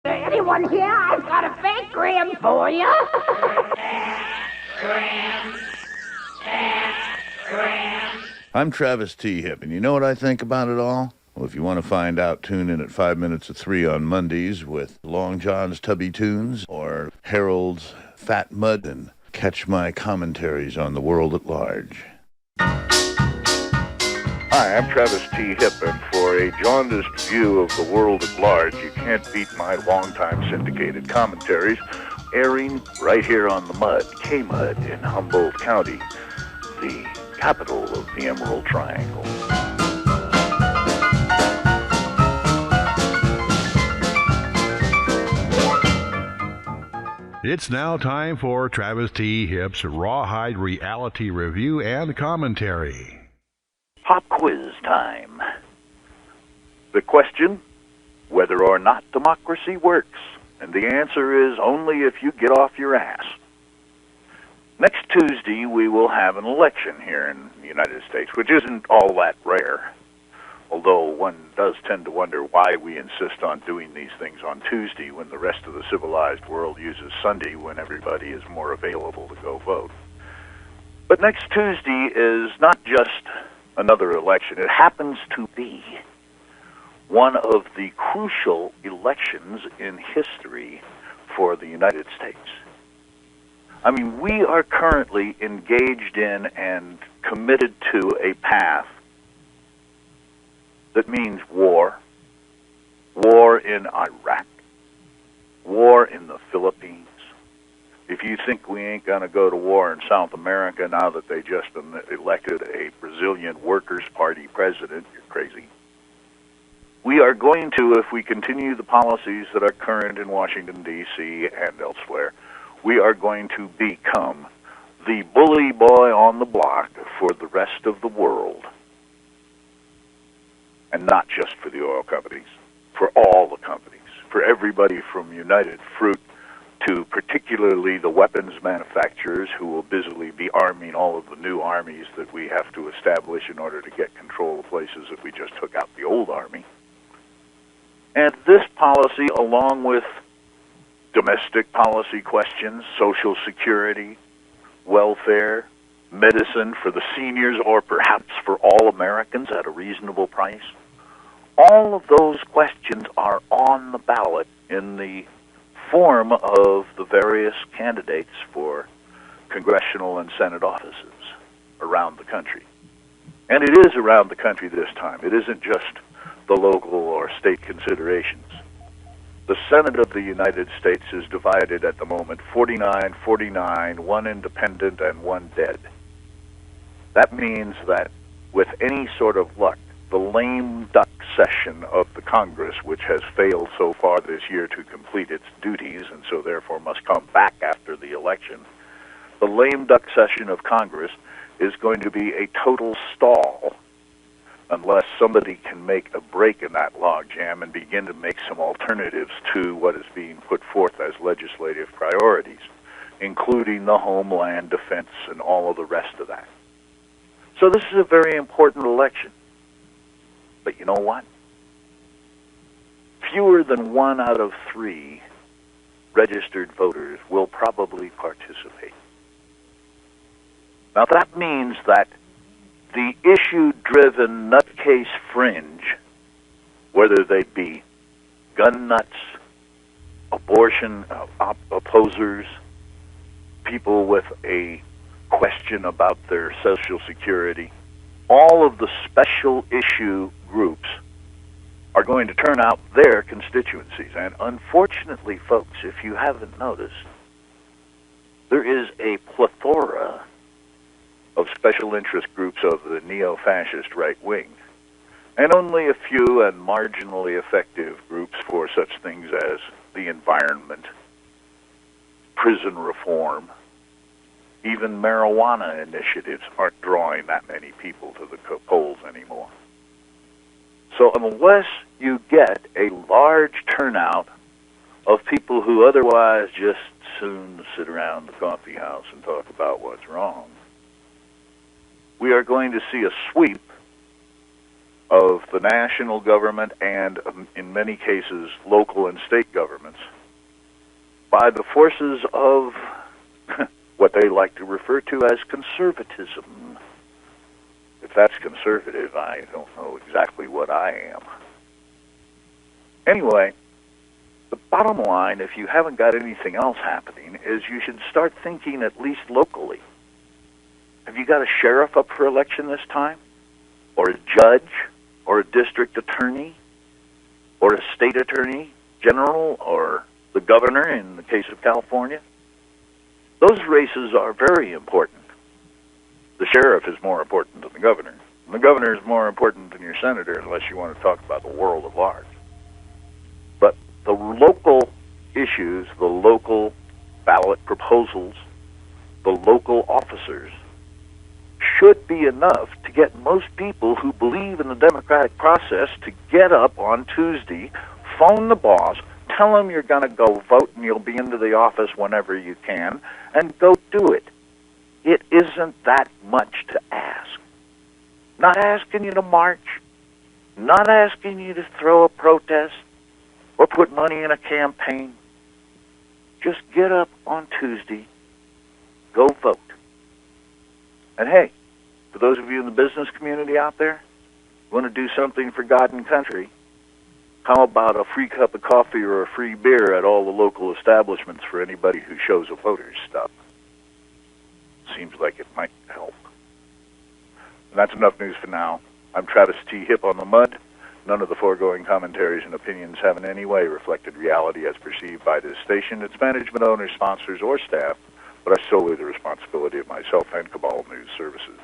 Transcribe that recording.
Anyone here? I've got a fake gram for you. I'm Travus T Hipp, and you know what I think about it all? Well, if you want to find out, tune in at 5 minutes of 3 on Mondays with Long John's Tubby Tunes or Harold's Fat Mud, and catch my commentaries on the world at large. Hi, I'm Travus T Hipp, and for a jaundiced view of the world at large, you can't beat my longtime syndicated commentaries, airing right here on the Mud, KMUD in Humboldt County, the capital of the Emerald Triangle. It's now time for Travus T Hipp's Rawhide Reality Review and Commentary. Pop quiz time. The question, whether or not democracy works, and the answer is only if you get off your ass. Next Tuesday, we will have an election here in the United States, which isn't all that rare, although one does tend to wonder why we insist on doing these things on Tuesday when the rest of the civilized world uses Sunday when everybody is more available to go vote. But next Tuesday is not just another election. It happens to be one of the crucial elections in history for the United States. I mean, we are currently engaged in and committed to a path that means war, war in Iraq, war in the Philippines. If you think we ain't going to go to war in South America now that they just elected a Brazilian Workers' Party president, you're crazy. We are going to, if we continue the policies that are current in Washington, D.C. and elsewhere, we are going to become the bully boy on the block for the rest of the world. And not just for the oil companies, for all the companies, for everybody from United Fruit to particularly the weapons manufacturers who will busily be arming all of the new armies that we have to establish in order to get control of places that we just took out the old army. And this policy, along with domestic policy questions, Social Security, welfare, medicine for the seniors, or perhaps for all Americans at a reasonable price, all of those questions are on the ballot in the form of the various candidates for congressional and Senate offices around the country. And it is around the country this time. It isn't just the local or state considerations. The Senate of the United States is divided at the moment 49-49, one independent and one dead. That means that with any sort of luck, the lame duck session of the Congress, which has failed so far this year to complete its duties and so therefore must come back after the election, the lame duck session of Congress is going to be a total stall unless somebody can make a break in that logjam and begin to make some alternatives to what is being put forth as legislative priorities, including the homeland defense and all of the rest of that. So this is a very important election. But you know what? Fewer than 1 out of 3 registered voters will probably participate. Now that means that the issue-driven nutcase fringe, whether they be gun nuts, abortion opposers, people with a question about their Social Security, all of the special issue groups are going to turn out their constituencies. And unfortunately, folks, if you haven't noticed, there is a plethora of special interest groups of the neo-fascist right wing, and only a few and marginally effective groups for such things as the environment, prison reform. Even marijuana initiatives aren't drawing that many people to the polls anymore. So unless you get a large turnout of people who otherwise just soon sit around the coffee house and talk about what's wrong, we are going to see a sweep of the national government and, in many cases, local and state governments by the forces of what they like to refer to as conservatism. If that's conservative, I don't know exactly what I am. Anyway, the bottom line, if you haven't got anything else happening, is you should start thinking at least locally. Have you got a sheriff up for election this time? Or a judge? Or a district attorney? Or a state attorney general? Or the governor in the case of California? Those races are very important. The sheriff is more important than the governor. And the governor is more important than your senator, unless you want to talk about the world at large. But the local issues, the local ballot proposals, the local officers should be enough to get most people who believe in the democratic process to get up on Tuesday, phone the boss, tell him you're going to go vote and you'll be into the office whenever you can, and go do it. It isn't that much to ask. Not asking you to march, not asking you to throw a protest or put money in a campaign. Just get up on Tuesday, go vote. And hey, for those of you in the business community out there who want to do something for God and country, how about a free cup of coffee or a free beer at all the local establishments for anybody who shows a voter's stub? Seems like it might help. And that's enough news for now. I'm Travus T Hipp on the Mud. None of the foregoing commentaries and opinions have in any way reflected reality as perceived by this station, its management, owners, sponsors, or staff, but are solely the responsibility of myself and Cabal News Services.